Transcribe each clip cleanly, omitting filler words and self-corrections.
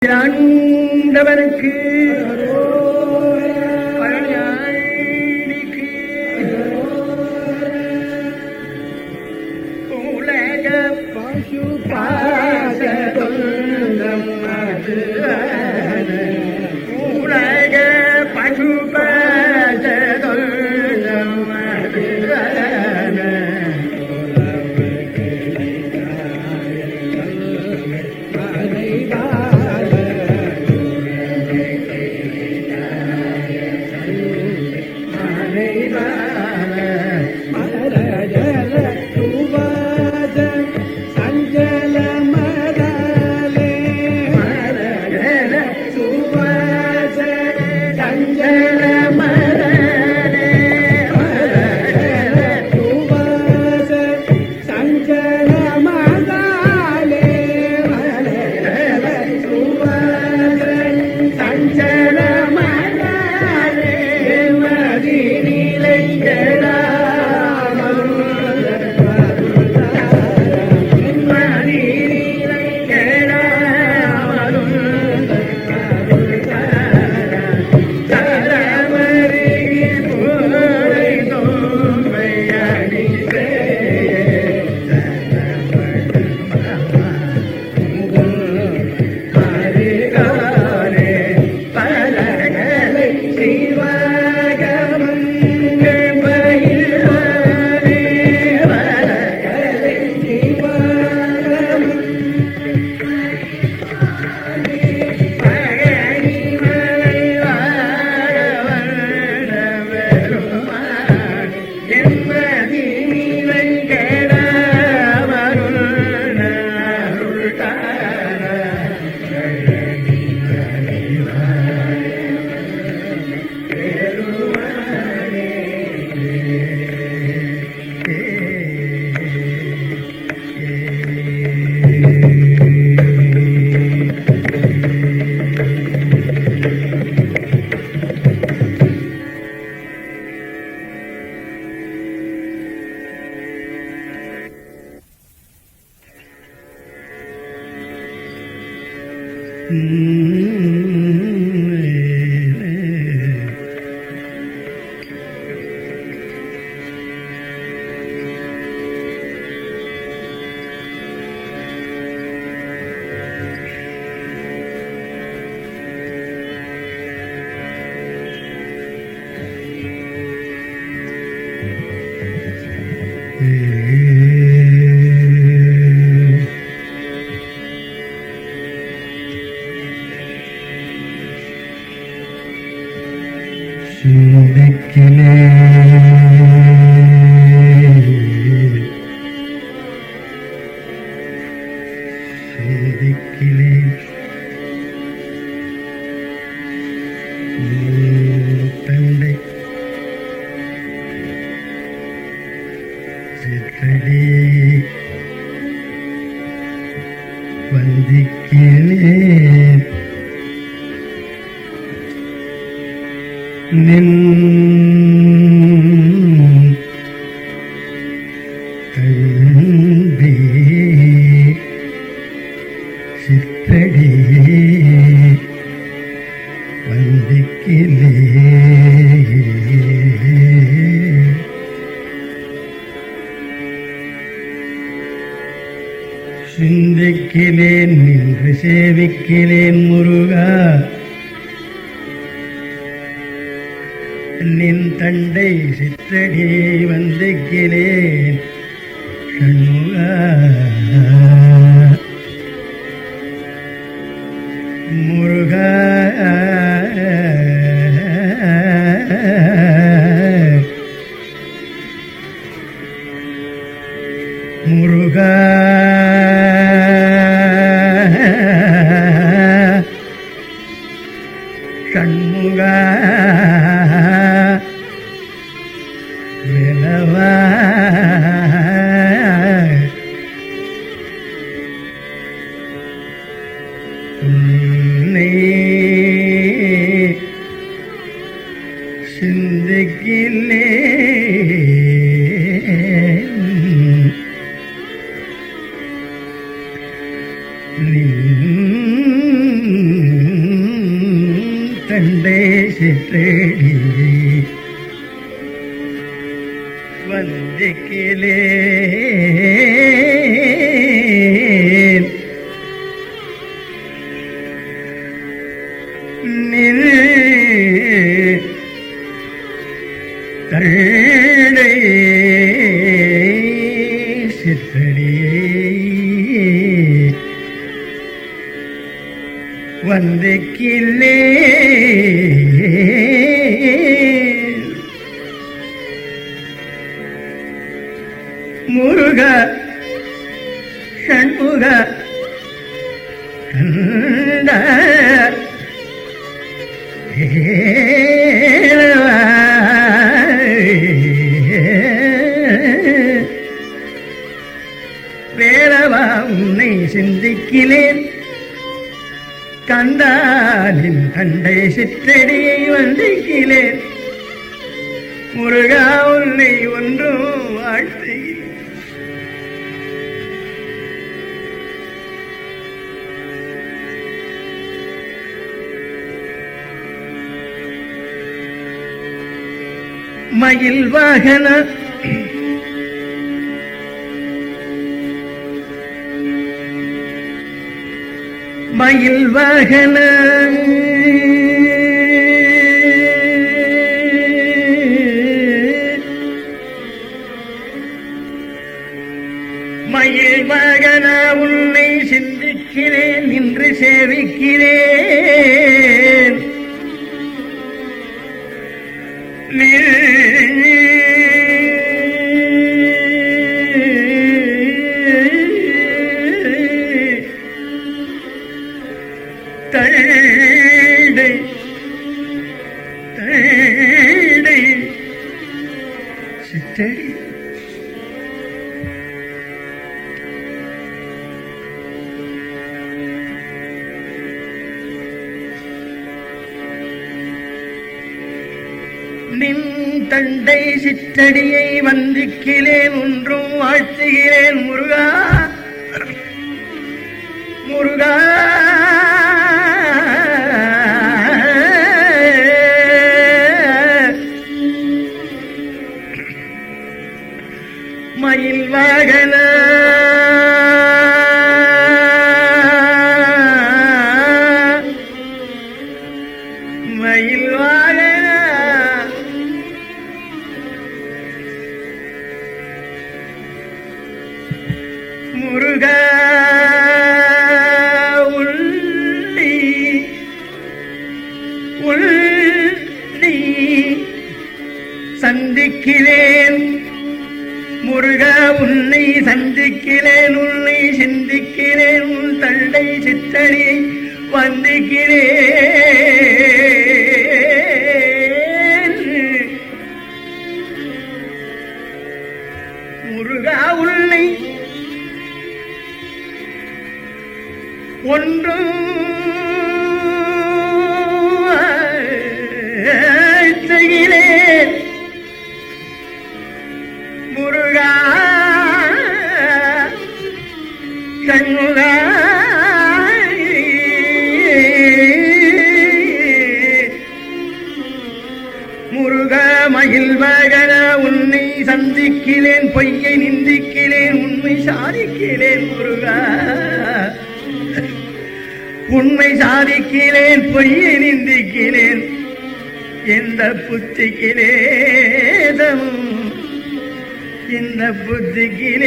ஆண்டவனுக்கு உலக பசு பாசம் உலக பசு தந்தை சித்தடி வந்திக்கிறேன் நின் தந்தை சித்தடி வந்திக்கிறேன் சிந்திக்கிறேன் நின்று சேவிக்கிறேன் முருகா நின் தண்டை சித்தடி வந்திக்கிறேன் ஷண்முகா முருகா முருகா ஷண்முகா வேலவா சிந்திக்கிலே நின் தண்டை சிற்றடி வந்திக்கிலே தண்டை சிற்றடியை வந்திக்கிலே முருக ஷண்முக கந்த வேலவா உன்னை சிந்திக்கிலேன் கந்தாலின் தண்டை சிற்றடியை வந்திக்கிலேன் முருகா உன்னை ஒன்றும் வாழ்த்துகிறேன். மயில் வாகன மயில் வாகன மயில் வாகன உன்னை சிந்திக்கிறேன் நின்று சேவிக்கிறேன். தண்டை தண்டை சிற்றடி நின் தண்டை சிற்றடியை வந்திக்கிலேன் ஒன்றும் வாழ்த்துகிறேன் முருகா முருகா. மயில் வாகன மயில் வாகன முருகா உள்ளி உள்ளி சந்திக்கிறேன் முருகா உன்னை சந்திக்கிறேன் உன்னை சிந்திக்கிறேன் உன் தண்டை சித்தடி வந்திக்கிறேன் முருகா உன்னை ஒன்றும் செய்கிறேன் முருகா ஷண்முகா முருகா மயில் வாகன உன்னை சந்திக்கிறேன் பொய்யை நிந்திக்கிறேன் உண்மை சாதிக்கிறேன் முருகா உண்மை சாதிக்கிறேன் பொய்யை நிந்திக்கிறேன் எந்த புத்திக்கிலேதம் இந்த புத்திக்கிலேதம்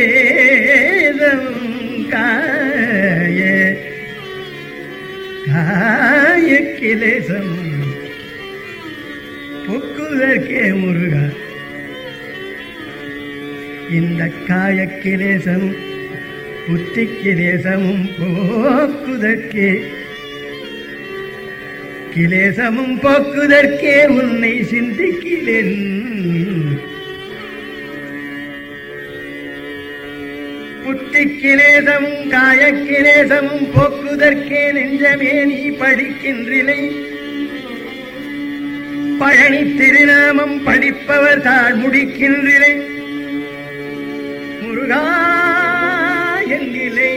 காயக்கிலேசம் பொக்குதற்கே முருகா இந்த காயக்கிலேசம் புத்திக்கிலேசமும் போக்குதற்கே கிலேசமும் போக்குதற்கே உன்னை சிந்திக்கிறேன் புத்திக்கிலேசமும் காயக்கிலேசமும் போக்குதற்கே நெஞ்சமே நீ படிக்கின்றிலை பழனி திருநாமம் படிப்பவர் தாழ் முடிக்கின்றிலை முருகா எங்கிலே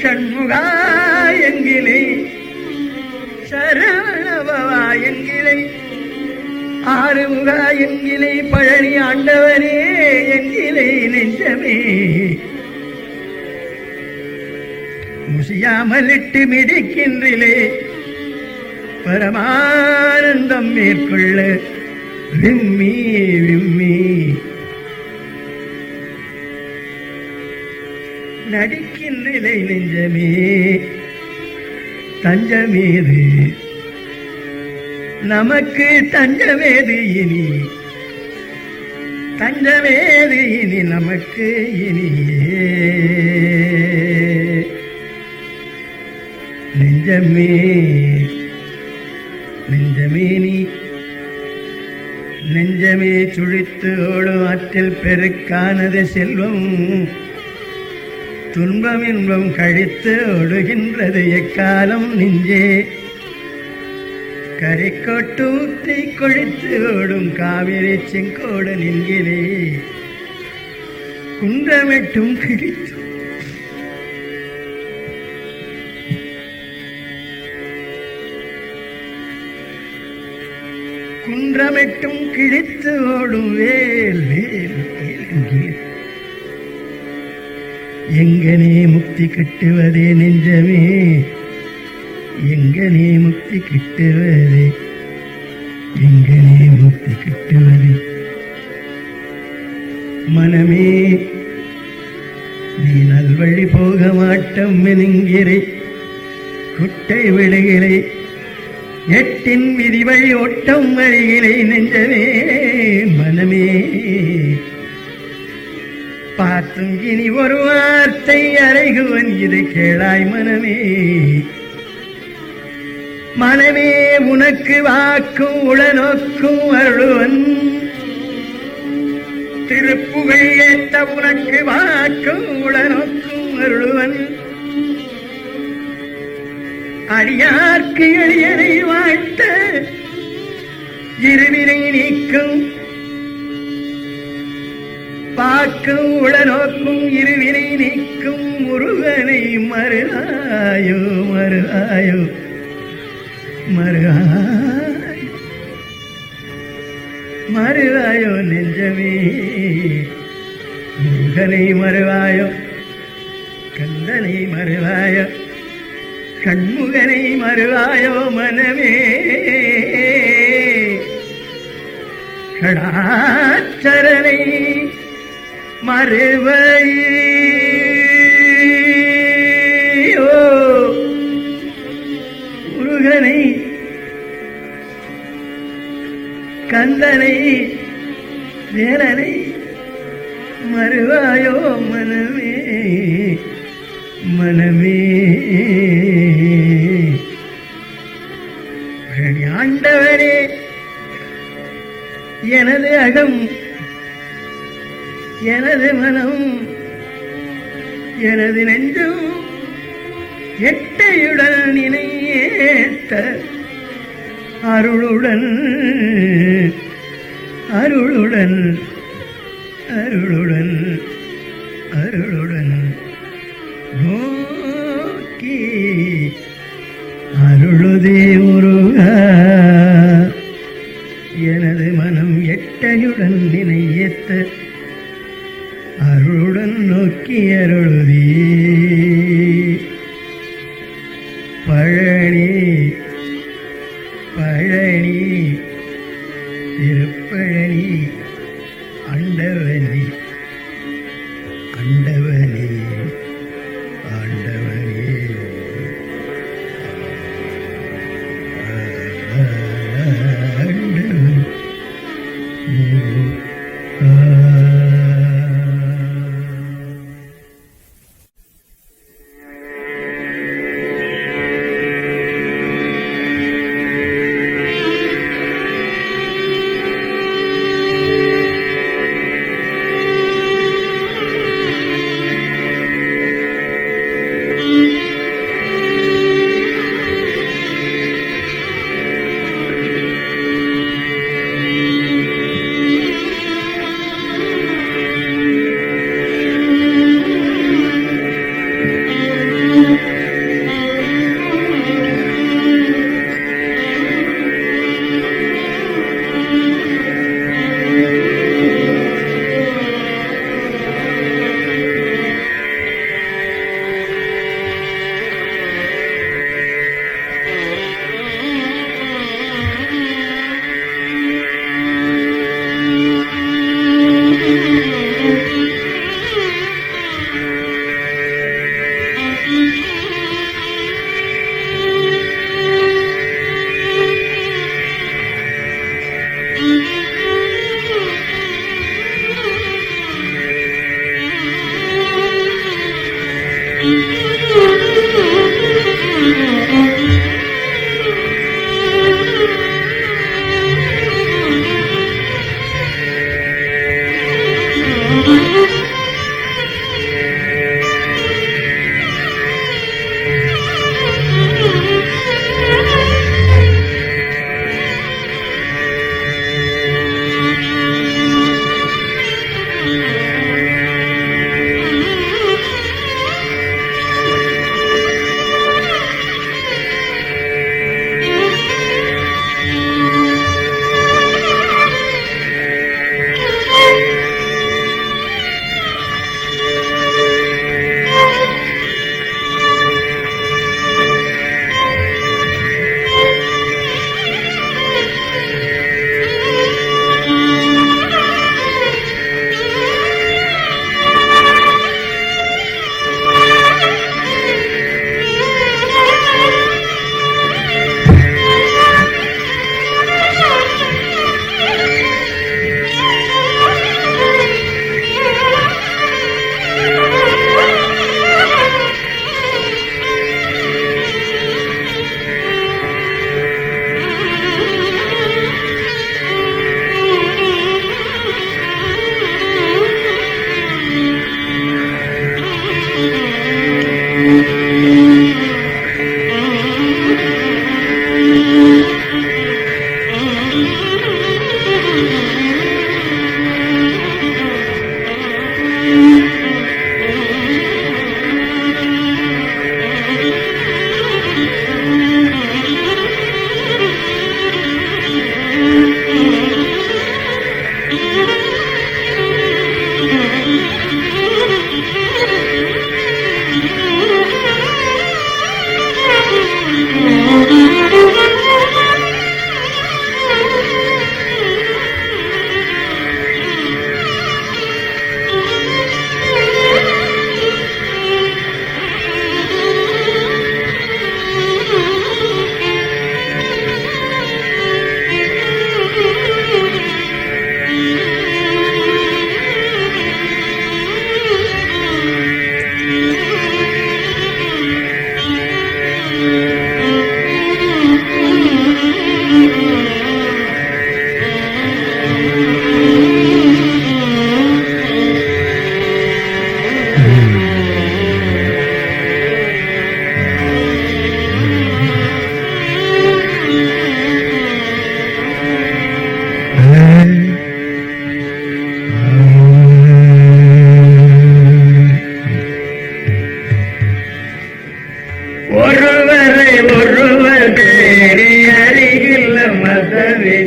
ஷண்முகா எங்கிலே சரவண ஆறுமுகா எங்கிலே பழனி ஆண்டவனே எங்கிலே நெஞ்சமே முசியாமலிட்டு மிதிக்கின்றிலே பரமானந்தம் மேற்கொள்ள விம்மி விம்மி நடிக்கின்றிலை நெஞ்சமே தஞ்சமேது நமக்கு தஞ்சமேது இனி தஞ்சமேது இனி நமக்கு இனியே நெஞ்சமே நெஞ்சமே நீ நெஞ்சமே சுழித்து ஓடும் ஆற்றில் பெருக்கானது செல்வம் துன்பம் இன்பம் கழித்து ஓடுகின்றது எக்காலம் நெஞ்சே கரைக்கோட்டு ஊற்றி கொழித்து ஓடும் காவிரி செங்கோடு நெஞ்சிலே குன்றமெட்டும் கிழித்து குன்றமெட்டும் கிழித்து ஓடும் வேல் வேல் வேல் எங்கனே முக்தி கிட்டுவதே நெஞ்சமே எங்கனே முக்தி கிட்டுவதே எங்கனே முக்தி கிட்டுவதே மனமே நீ நல்வழி போக மாட்டம் மெனுங்கிறை குட்டை விடுகிறை எட்டின் விதிவழி ஒட்டம் வழிகிறை நெஞ்சமே மனமே பார்த்தும் இனி ஒரு வார்த்தை அறைகுவன் இது கேளாய் மனமே மனமே உனக்கு வாக்கும் உளநோக்கும் அருளுவன் திருப்புகழ் ஏத்த உனக்கு வாக்கும் உளநோக்கும் அருளுவன் அடியார்க்கு எளியனை வாழ்த்த இருவினை நீக்கும் பாக்கும் உளநோக்கும் இருவினை நீக்கும் முருகனை மறுஆயோ மறுஆயோ மறுஆய் மறுஆயோ நெஞ்சமே முருகனை மறுவாயோ கந்தனை மறுவாயோ கண்முகனை மறுவாயோ மனமே கடாச்சரனை மறுவையோ முருகனை கந்தனை வேலனை மறுவாயோ மனமே மனமே ஆண்டவரே எனது அகம் எனது மனம் எனது நெஞ்சம் எட்டையுடன் நினையேத்த அருளுடன் அருளுடன் அருளுடன் அருளுடன் நோக்கி அருளுதே முருகா எனது மனம் எட்டையுடன் நினையேத்த அருளுடன் நோக்கி அருளுதே பழனி பழனி திருப்பழனி ஆண்டவனே ஆண்டவனே ஆண்டவனே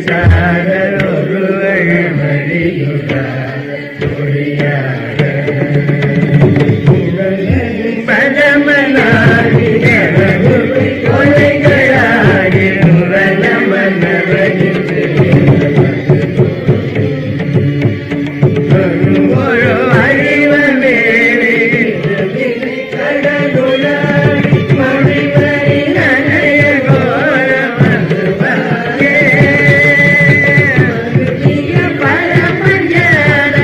சாரல் ஒருவள் மடியுறார் கொடியாக பரமனாகி கொலைகளாகி முரணமனவகித்து ஒரு அறிவ மேலே கடவுளாய் மொழிவரி நனைய கோரமது பாயே பரமஞான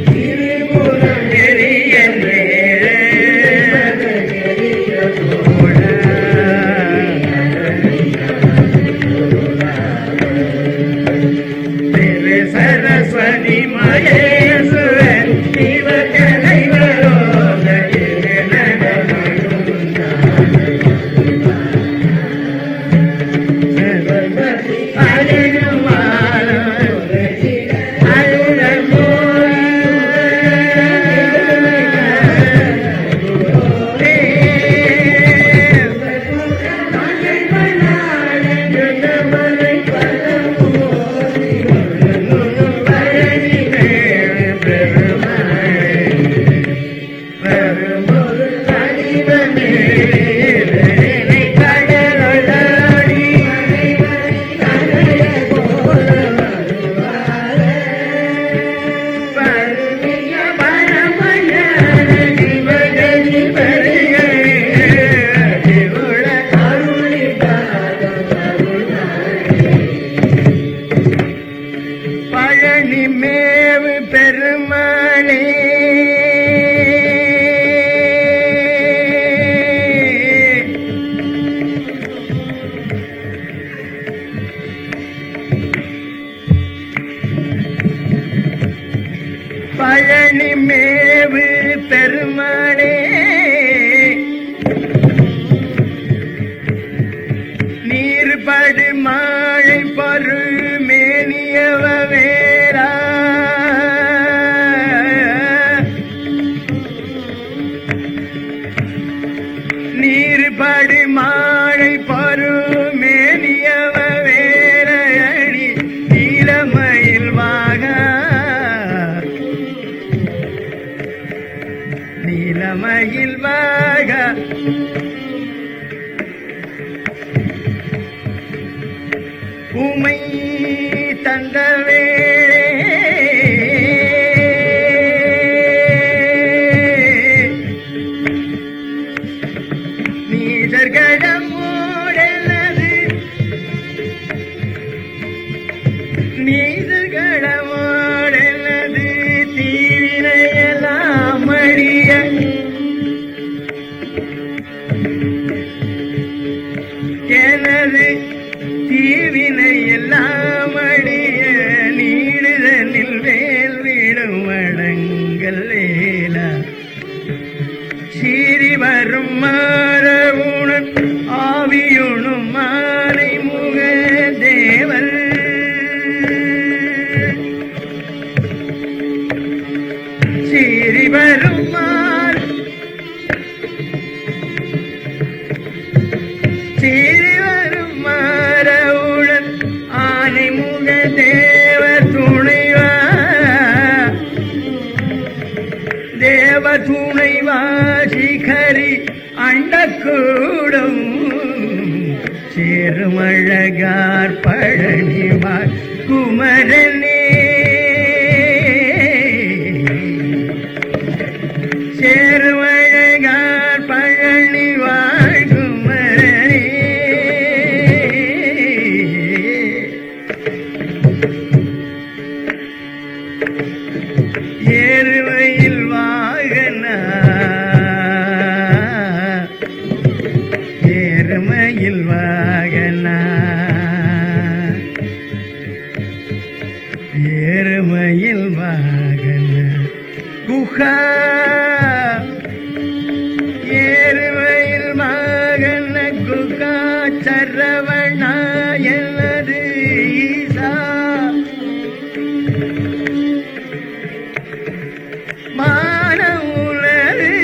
திருமுகம் நெறியன்றே திரு சரஸ்வதி மகேஸ்வரன் இவ தலைவரோத பழனி மேவு பெருமாளே பழனி மேவு பெருமாளே நீர்படு மாழை பரு மேனியவ வேரா நீர்படு மாழை பரு மேனியவ வேரடி நீலமயில் வாகா நீலமயில் வாகா உமை தந்தவே நீதர்கடமோடனது நீதர்கடமோடனது தீவினையெல்லாம் அடிய எனது தீவினை எல்லாம் அடிய நீடுதனில் வேல் விடும் வடங்கள் வேலா சீறி வரும் மாறவுணன் ஆவியுணும் மாலை முக தேவல் சீறி வரும் சீறி வரும் மாறவுடன் ஆனை முக தேவ துணைவா தேவ துணைவா சிகரி அண்டக்கூடும் சேருமழகார் பழனிவார் குமரனே சேருமழகார் பழனிவார் குமரனே ஏறுவையில் வாகனா ஏறுமையில் வாகனா ஏறுமையில் வாகனா குஹா ஏறுமையில் வாகன குகா சரவணா எனது ஈசா மான உலரு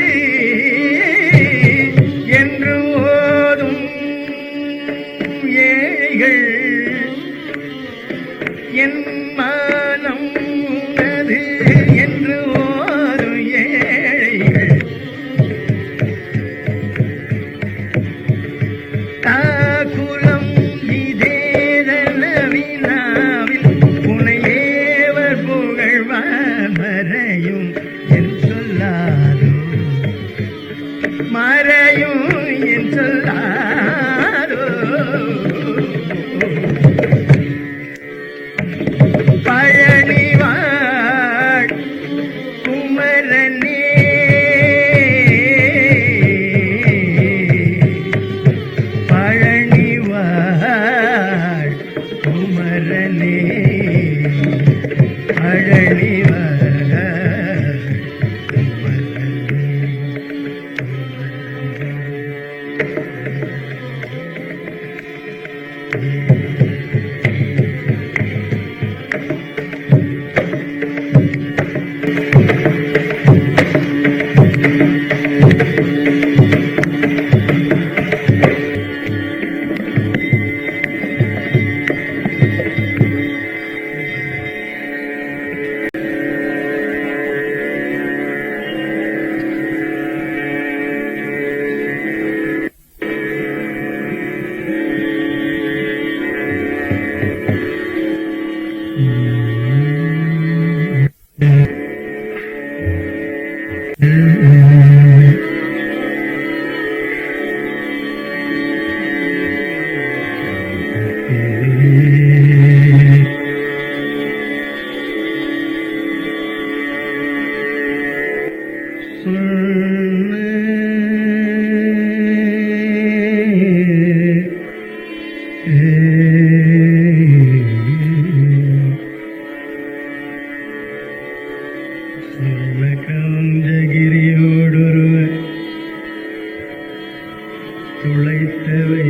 துளைத்தவை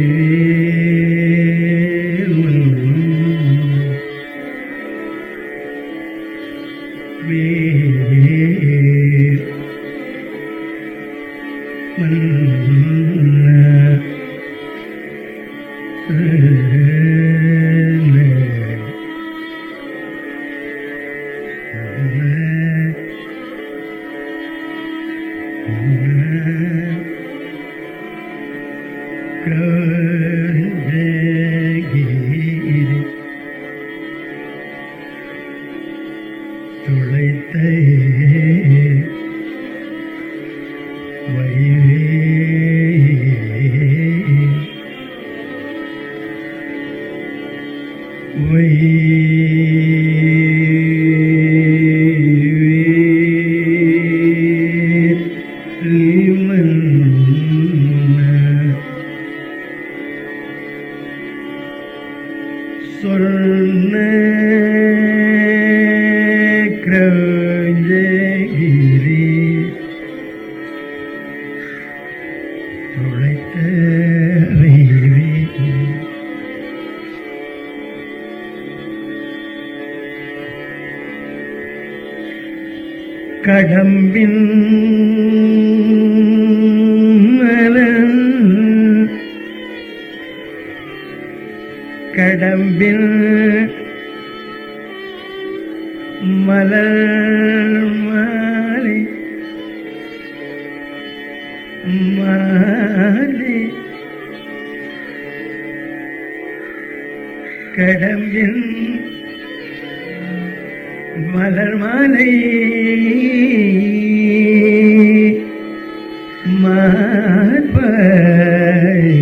துளைத்த சொன்ன கிரஞ்சகிரி துளைத்த கடம்பின் கடம்பில் மலர் மாலை மாலை கடம்பில் மலர் மாலை மார்பாய்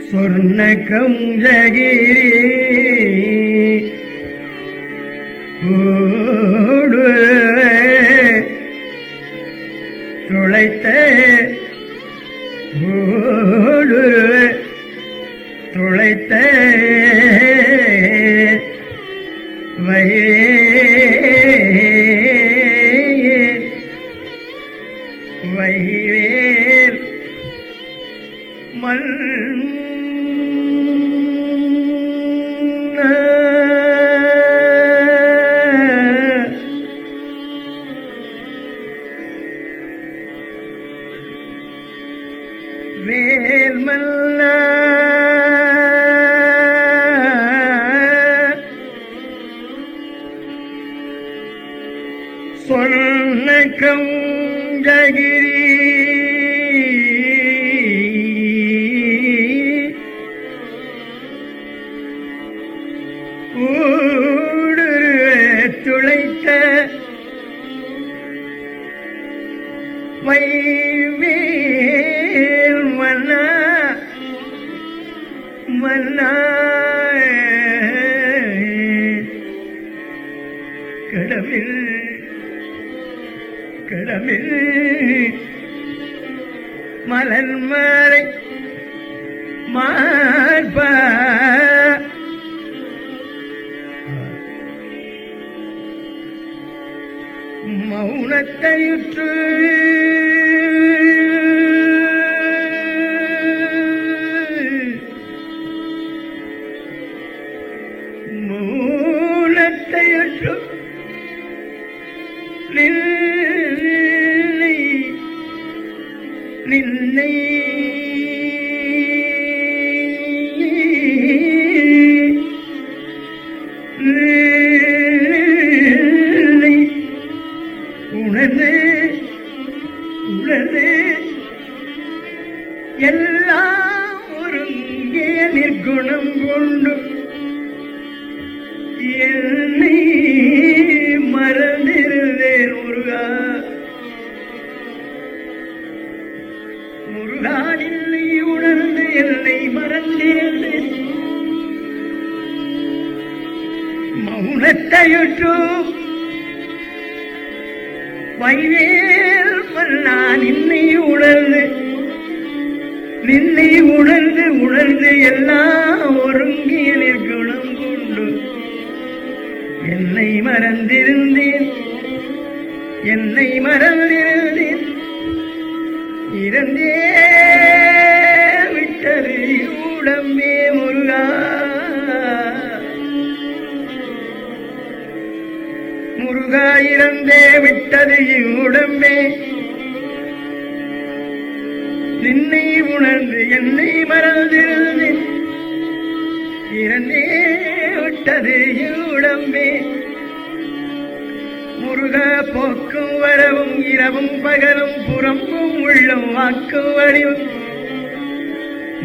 சொர்ண கஞ்சகிரி ஓடு துளைத்த ஓடு துளைத்த வைவேல் மல் வேல் மல்ல சொன்ன கஞ்சகிரி ஊடு துளைத்த வைவேல் மன்னா மன்னா கடமில் கடமில் மலர் மறை மார்பா மௌனத்தையுற்று மௌனத்தையுற்று நின்னை நின்னை உணர்ந்து உணர்ந்து எல்லாம் ஒருங்கே நிற்குணம் கொண்டு என்னை மறந்திருந்தேன் முருகா. முருகா நின்னை உணர்ந்து என்னை மறந்திருந்தேன். மௌனத்தையுற்று வைவேல் மன்னா நின்னை உணர்ந்து உணர்ந்து எல்லாம் ஒருங்கிய நிற்குணம் கொண்டு என்னை மறந்திருந்தேன் இறந்தே விட்டது உடம்பே முருகா. முருகா இறந்தே விட்டது உடம்பே நின்னை உணர்ந்து என்னை மறந்திருந்தேன் இறந்தே விட்டது உடம்பே. முருகா போக்கும் வரவும் இரவும் பகலும் புறம்பும் உள்ளம் வாக்கும் வடிவும்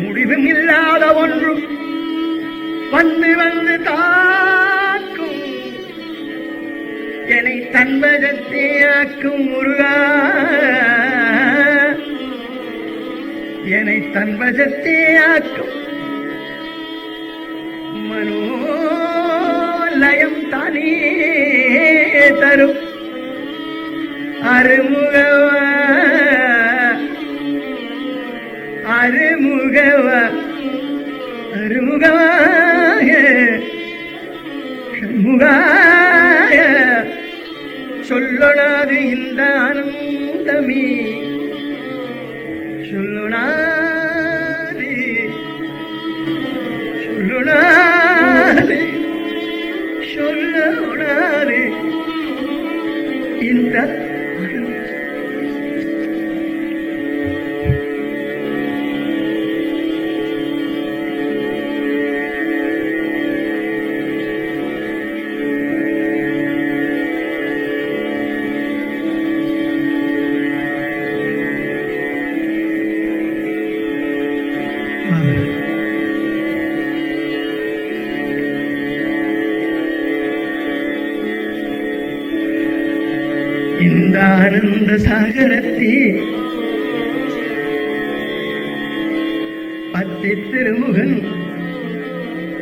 முடிவும் இல்லாத ஒன்றும் வந்து தாக்கும் என்னை தன்வசத்தே ஆக்கும் முருகா. என்னை தன்வசத்தே ஆக்கும் மனோலயம் தானே தரும் அருமுகவா ஷண்முகாய சொல்லொணாது இந்த ஆனந்தமே சொல்லொணாது இந்த இந்த ஆனந்த சாகரத்தே பத்தி திருமுகன்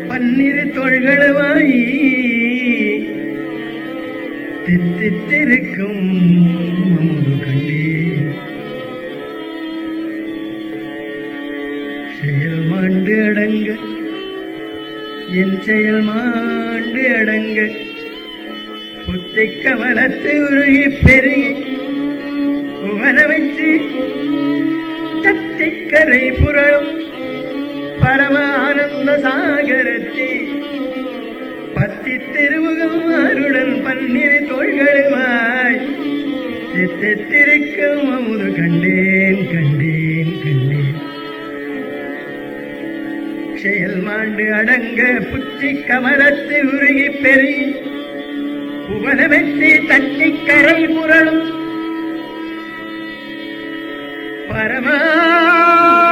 பன்னிரு தோள்களுமாய் தித்தித்திருக்கும் கண்டே செயல் மாண்டு அடங்க என் செயல் மாண்டு அடங்க புத்தை கமலத்து உருகி பெருகி உவனமைச்சு தத்திக்கரை புரளும் பரம ஆனந்த சாகரத்தை பத்தி திருமுகம் அருடன் பன்னிரு தோள்களுமாய் தித்திருக்கும் அமுது கண்டேன் செயல் மாண்டு அடங்க புத்தி கமலத்து உருகி பெருகி புவனமெத்தி தட்டிக்கரை புரளும்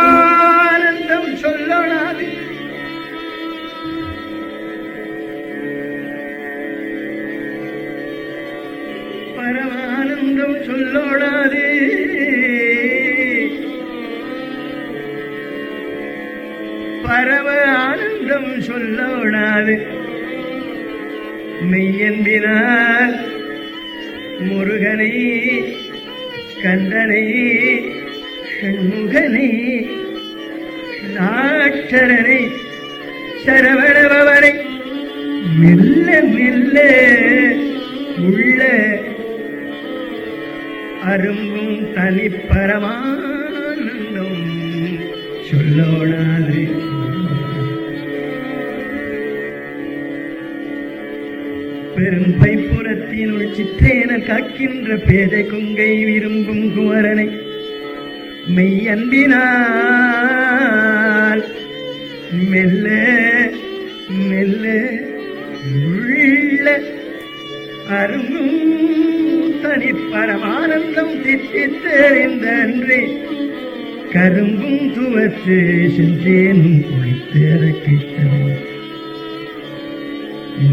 பரமானந்தம் சொல்லொணாது பரமானந்தம் சொல்லொணாது பரம ஆனந்தம் சொல்லொணாது மெய்யன்பினால் முருகனை கந்தனை ஷண்முகனை நாட்டரனை சரவணபவனை மெல்ல மெல்ல உள்ள அரும்பும் தனிப்பரமானந்தம் சொல்லோடாது பெரும் பைப்புறத்தினுள் சிற்றேன காக்கின்ற பேதை கொங்கை விரும்பும் குமரனை மெய்யன்பினால் மெல்ல மெல்ல உள்ள அரும்பும் தனிப்பரமானந்தம் தித்தித்தெறிந்த அன்றே கரும்பும் துவத்து சென்றேனும் குளித்து இறக்கித்தரும்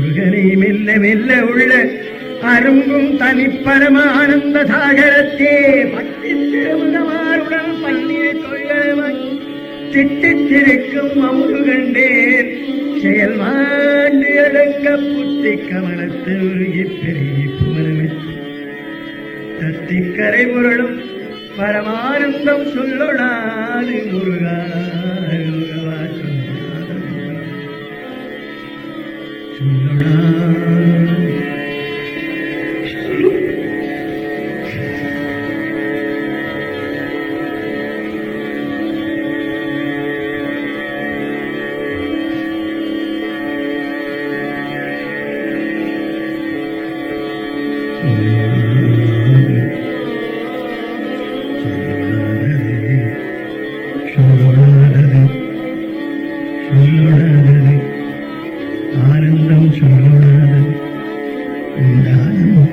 முருகனை மெல்ல மெல்ல உள்ள அரும்பும் தனிப்பரமானந்த சாகரத்தே பட்டி திருமுகமாருடன் பன்னீர் தொழிலாய் திட்டித்திருக்கும் அமுது கண்டேன் செயல் மாண்டு அடங்க புத்தி கமலத்து உருகி பெருகி புவனமிட்டு தத்திக்கரை முரளும் பரமானந்தம் சொல்லொடாது முருகா முருகவா சொல்லொடா ஆனந்தம் சொல்லொடாது உண்டானது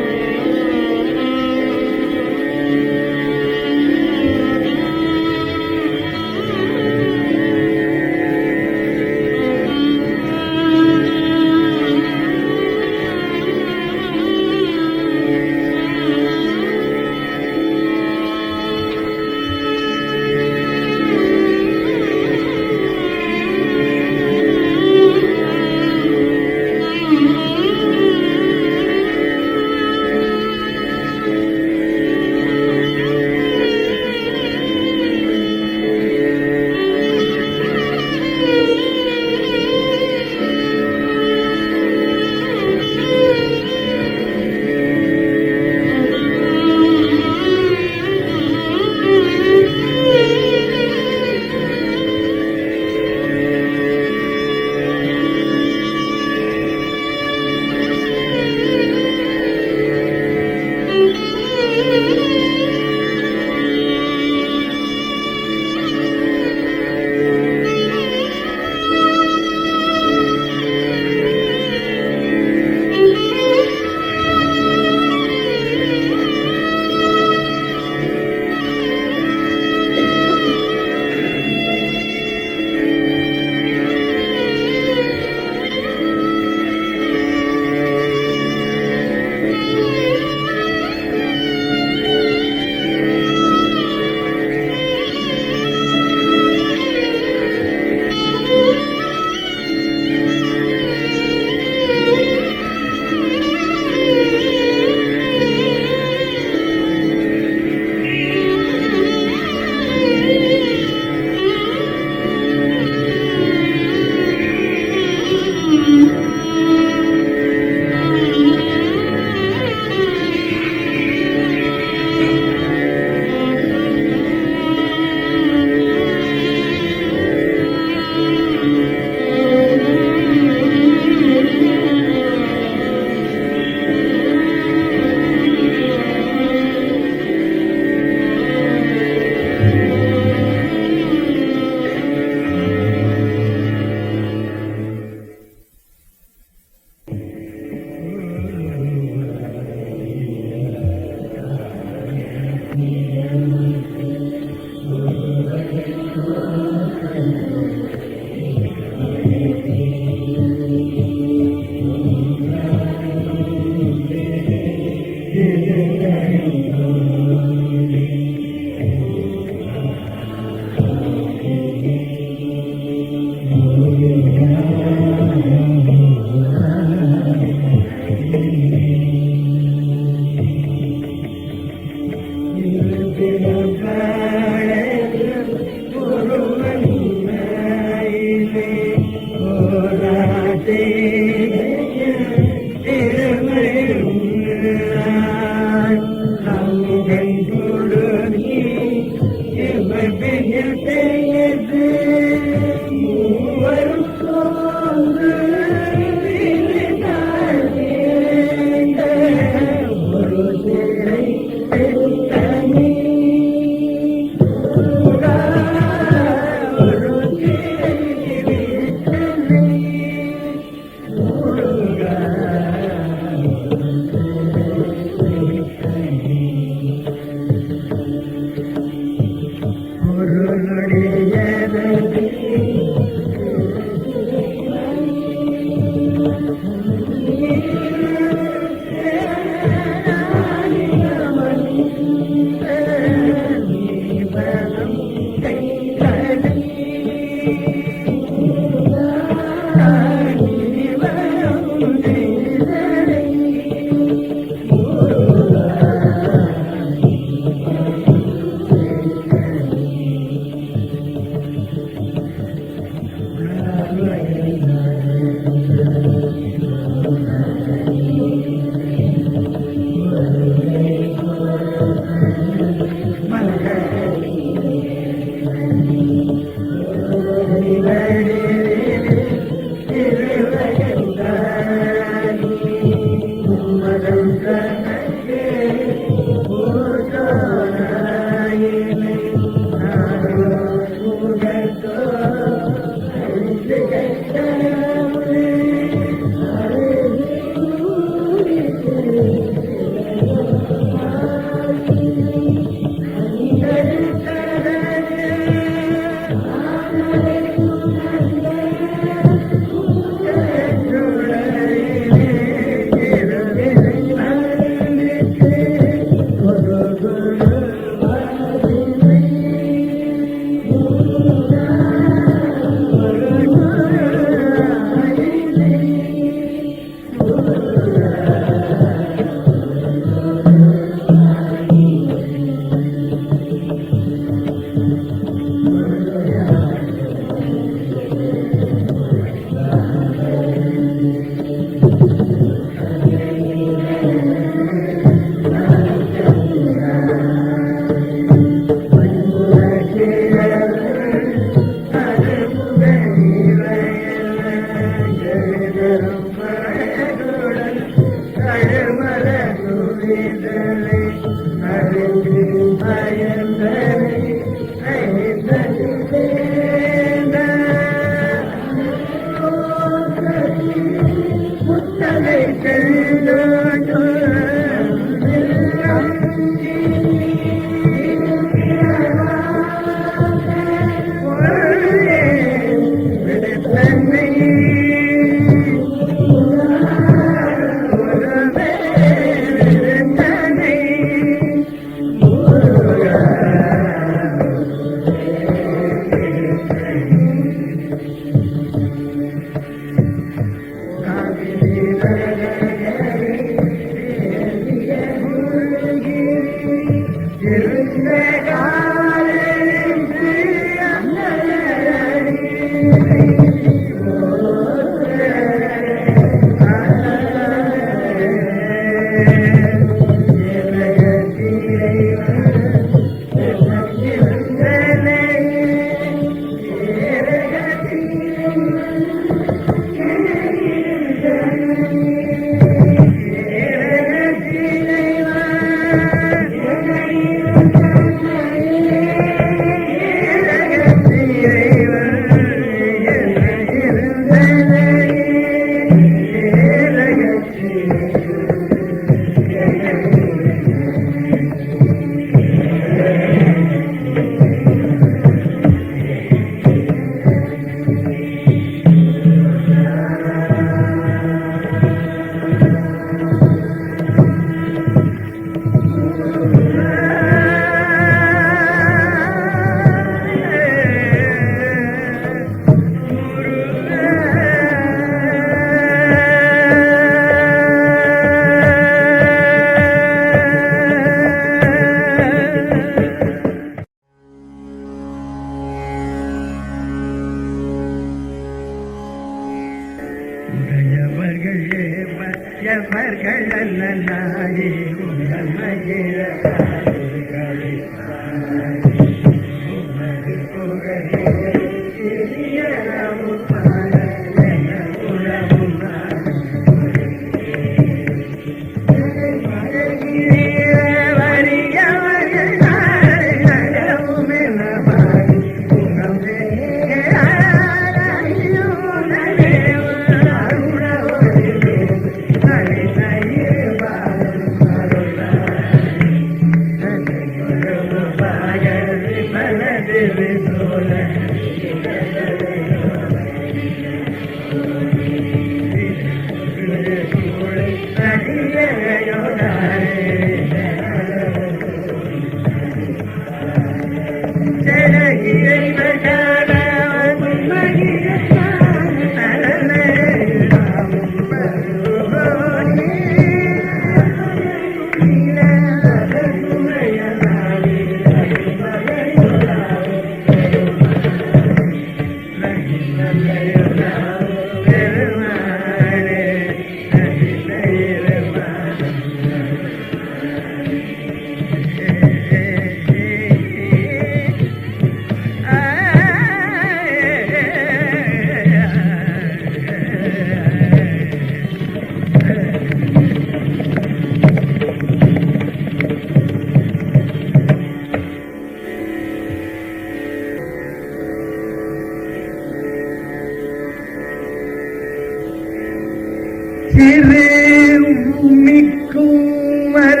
மிக்கும் மர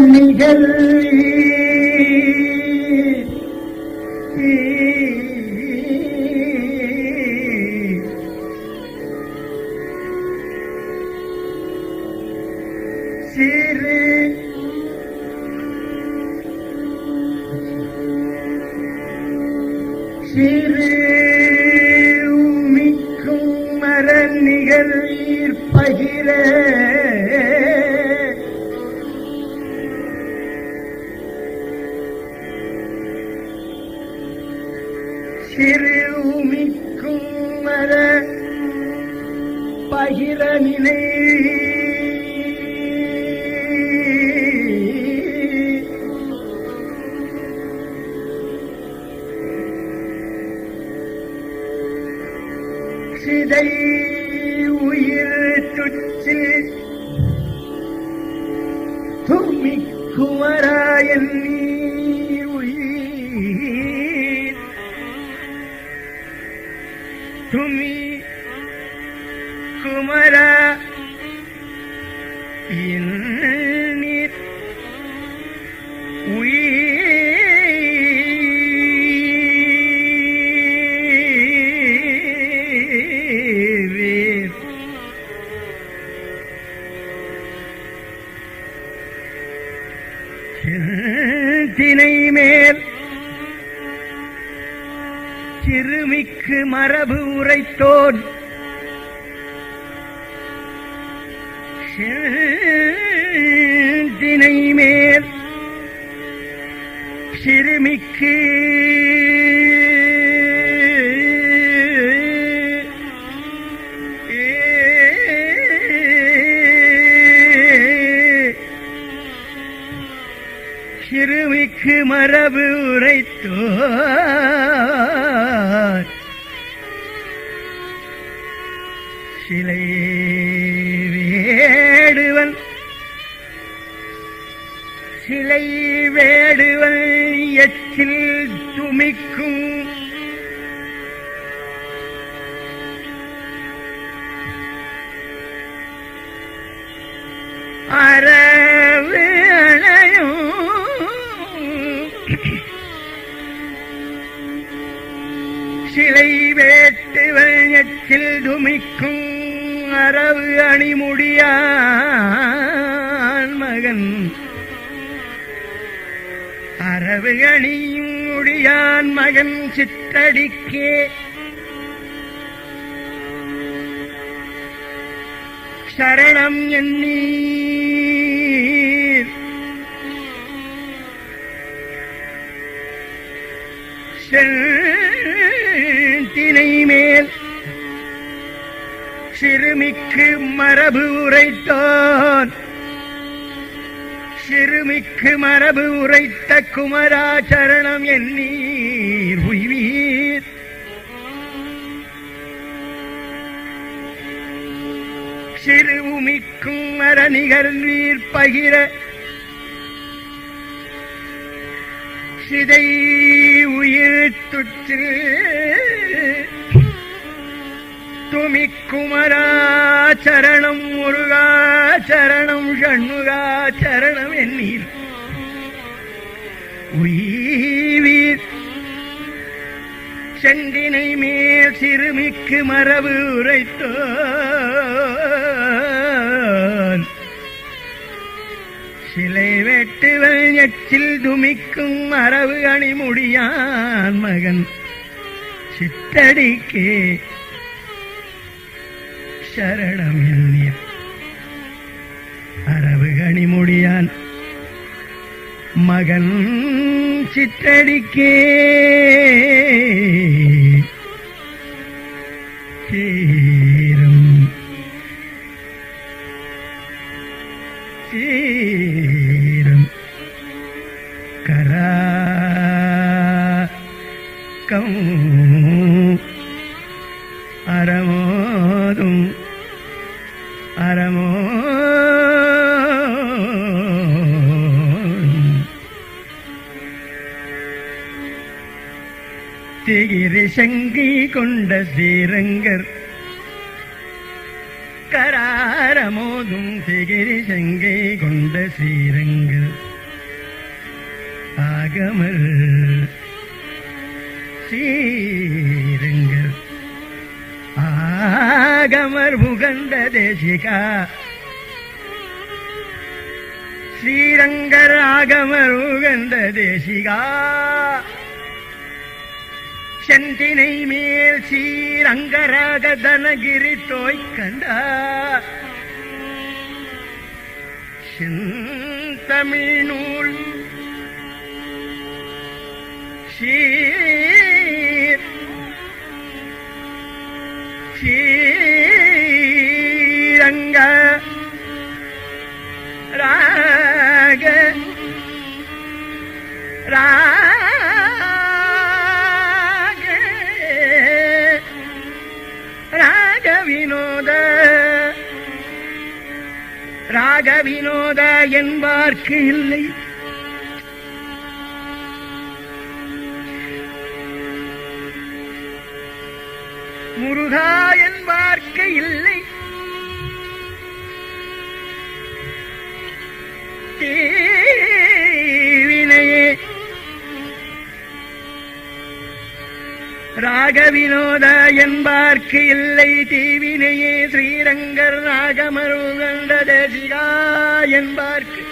நிகழ்ச்சி சிறு சிறு மிக்கும் மர நிகழ்வீர் பகிர சிறு மிக்கும் மர பகிர நினை சிதை உயிர் துச்சி தும்மி குமராயன் உயிர் தும்மி குமரா நீர் தினை மேல் சிறுமிக்கு மரபு உரைத்தோன் தினை மேல் சிறுமிக்கு சிறுமிக்கு மரபு உரைத்தோர் சிலை வேடுவன் சிலை வேடுவன் எச்சில் துமிக்கும் அரவு அணையும் சிலை வேட்டுவன் எச்சில் துமிக்கும் அரவு அணிமுடியான் மகன் அரவு அணியும் முடியான் மகன் சித்தடிக்கே சரணம் எண்ணீர் தினை மேல் சிறுமிக்கு மரபு உரைத்தோன் சிறுமிக்கு மரபு உரைத்த குமராச்சரணம் எண்ணீர் உய்வீர். சிறுமிக்கும் மரணிகழ்வீர் பகிர சிதை உயிர் துற்று துமிக்குமராச்சரணம் முருகாச்சரணம் ஷண்முகாச்சரணம் எண்ணீர் உய்வீர். செண்டினை மேல் சிறுமிக்கு மரபு உரைத்தோன் சிலை வெட்டுவல் எச்சில் துமிக்கும் மரபு அணிமுடியான் மகன் சித்தடிக்கே சரணம் எண்ணீர். அரவு கணிமுடியான் மகன் சித்தடிக்கே சீரும் சீரும் கராக்கம் அறமோதும் அறமோ திகிரி சங்கி கொண்ட ஸ்ரீரங்கர் கராரமோதும் திகிரி சங்கை கொண்ட ஸ்ரீரங்கர் ஆகமர் ஸ்ரீரங்கர் ஆகமர் புகந்த தேசிகா ஸ்ரீரங்கர் ஆகமர் புகந்த தேசிகா செந்தினை மேல் ஸ்ரீரங்கராக தனகிரி தோய்கண்டா செந்தமிழ் நூல் ஸ்ரீரங்க ராக ராக வினோத என்பார்க்கு இல்லை. முருகா என்பார்க்கு இல்லை. தீவினையே ராக வினோத என்பார்க்கு இல்லை. தீவினையே ஸ்ரீரங்கர் ராகமருகண்ட தேசிகா என்பார்க்கு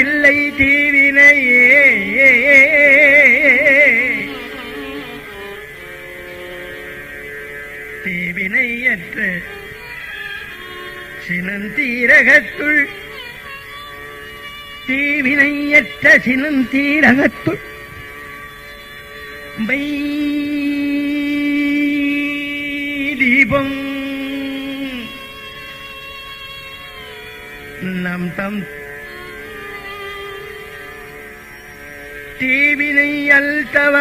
இல்லை. தீவினையே தீவினையற்ற சினந்தீரகத்துள் தீவினையற்ற சினந்தீரகத்துள் தீபம் நம் தம் தீவினை அல்தவ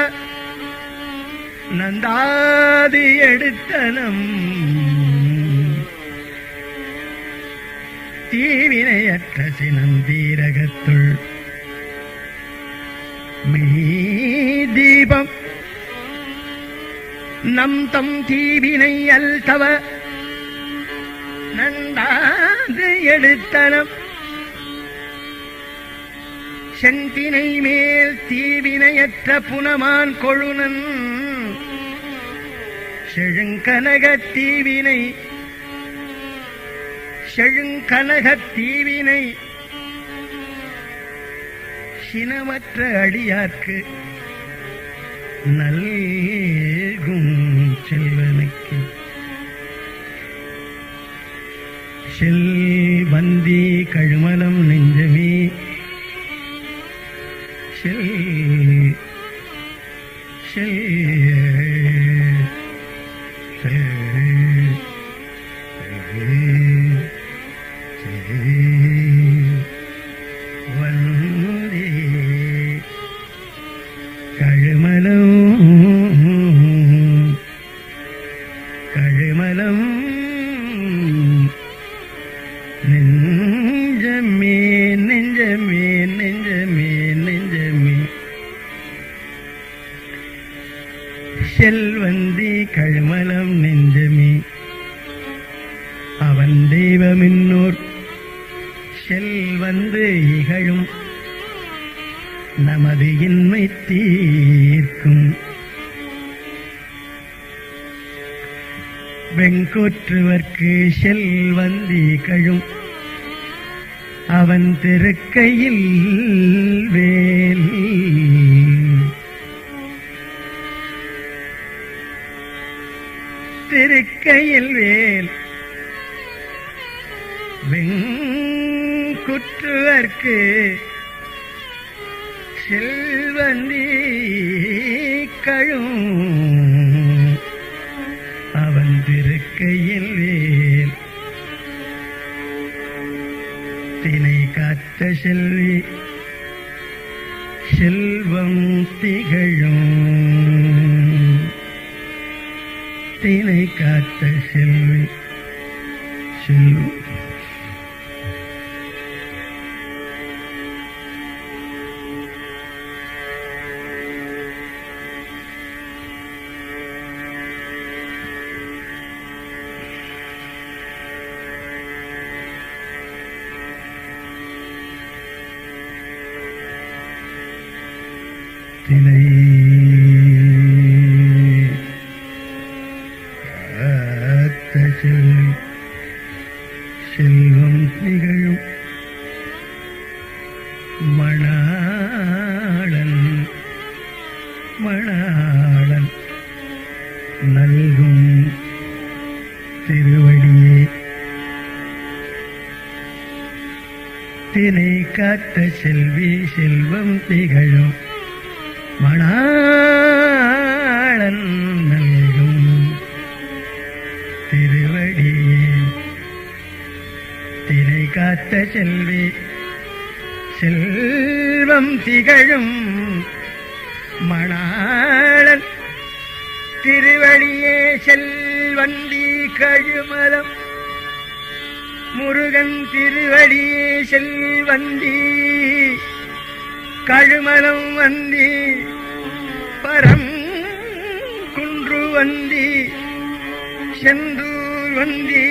நந்தாது எடுத்தனம் தீவினையற்ற சினந்தீரகத்துள் மெய்தீபம் நம் தம் தீவினை அல்தவ நந்தாது எடுத்தனம் செந்தினை மேல் தீவினையற்ற புனமான் கொழுனன் செழுங்கனகத் தீவினை செழுங்கனகத் தீவினை சினமற்ற அடியார்க்கு நல்கும் செல்வனுக்கு செல்வந்தி கழுமலம் நெஞ்சமே கழுமலம் கழுமலம் நெஞ்சமே நெஞ்சமே நெஞ்சமே நெஞ்சமே செல்வந்தி கழுமலம் நெஞ்சமே அவன் தெய்வமின்னோர் செல்வந்து இகழும் நமது இன்மை தீர்க்கும் வெங்கோற்றுவர்க்கு செல்வந்தி கழும் அவன் திருக்கையில் வேல் திருக்கையில் வேல் வெங்குற்றுவர்க்கு செல்வந்தி கழும் அவன் திருக்கையில் வேல் தினை காத்த செல்வி செல்வம் திகழும் தினை காத்த செல்வி செல்வம் தினை காத்த செல்வி செல்வம் திகழும் மணாளன் மணாளன் நல்கும் திருவடியே தினை காத்த செல்வி செல்வம் திகழும் மணாளன் நல்கும் திருவடியே தினை காத்த செல்வி செல்வம் திகழும் மணாளன் திருவடியே செல்வந்தி கழுமலம் முருகன் திருவடியே செல்வந்தி கழுமலம் வந்தி பரம் குன்று வந்தி செந்தூர் வந்தி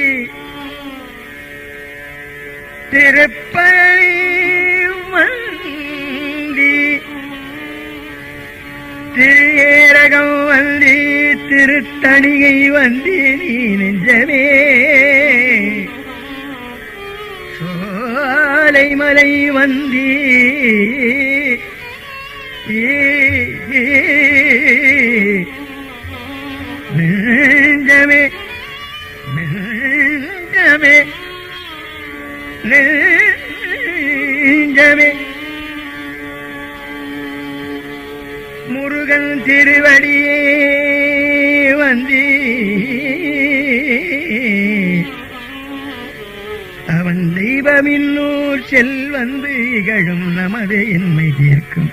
திருப்பதி வந்தி திரியேரகம் வந்தி திருத்தணிகை வந்தி நீ நெஞ்சமே சோலைமலை வந்தி நெஞ்சமே நெஞ்சமே நெஞ்சமே முருகன் திருவடியே வந்தி அவன் தெய்வமின்னூர் செல்வந்து இகழும் நமது இன்மை தீர்க்கும்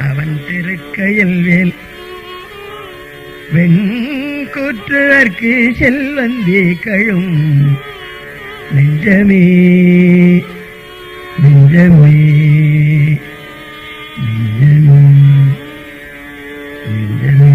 அவன் திருக்கையில் வேல் வெங்கூற்றுவர்க்கு செல்வந்தி கழும் நெஞ்சமே நெஞ்சமே நெஞ்சமே நெஞ்சமே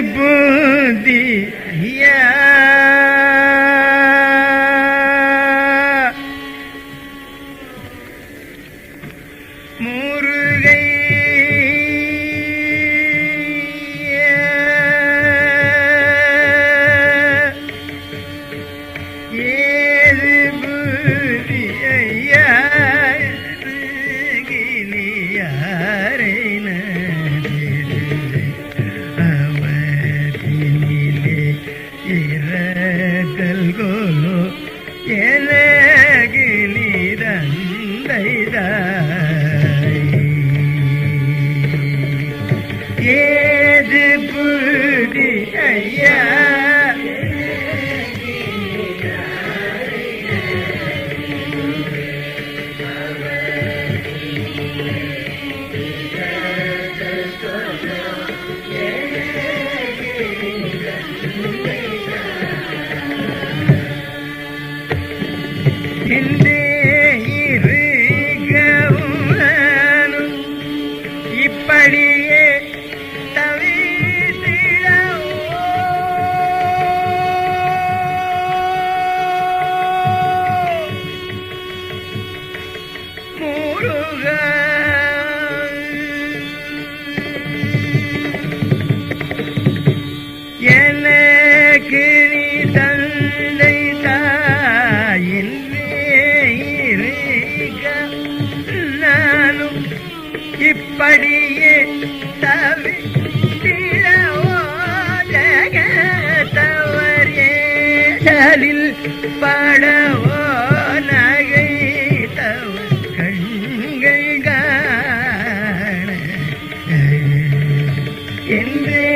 பூதி முருகை ஏது பூதி கிளியாரை அவதினிலே இரக்கல் கோலோ எனக்கு நீரந்தைதாய் ஏது புதி ஐயா இப்படியே முருகா எனக்கு நீ தந்தை தாயின் நானும் இப்படியே தவிரவோ ஜகத்தவர் ஏதலில் படவோ நகை தவர் கண்கள் காண என்றே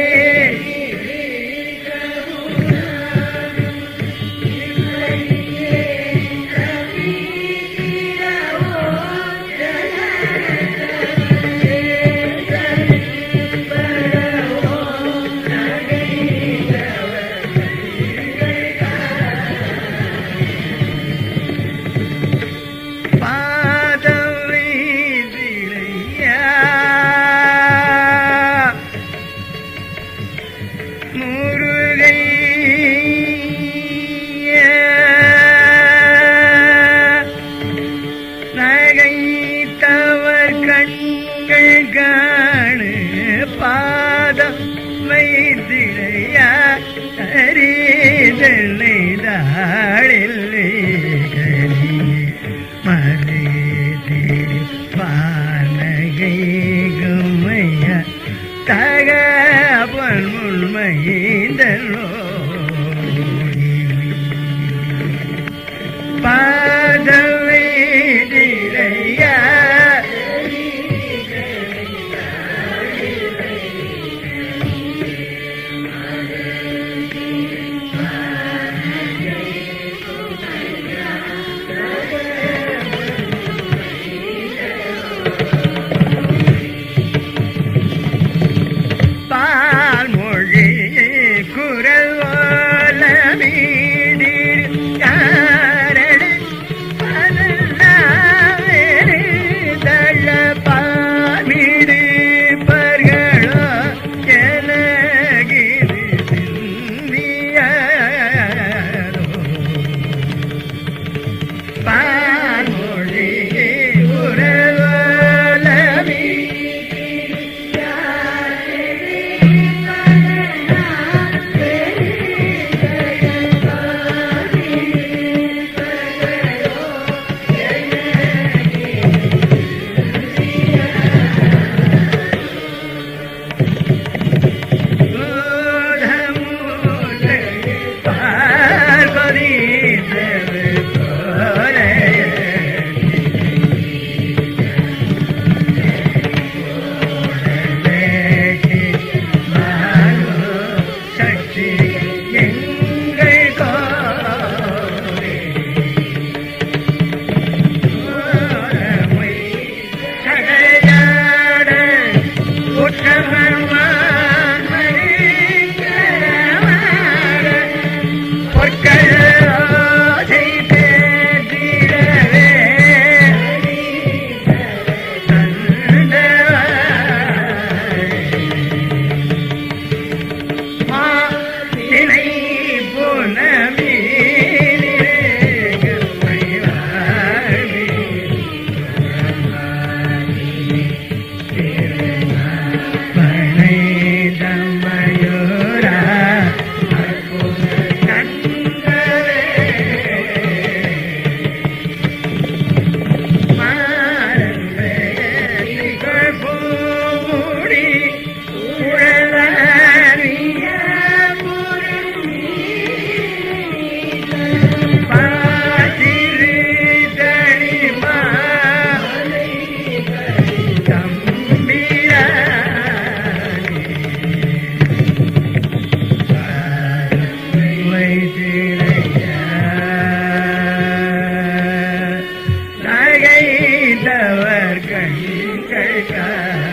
முருகை நகைத்தவர் கண்கள் காணு பாதம் வைத்திரையா அறிதலை தாழில் மறைதி பானகை குமையா தகவல் உண்மையிதலோ பாதவை திரையா திங்கள் காலை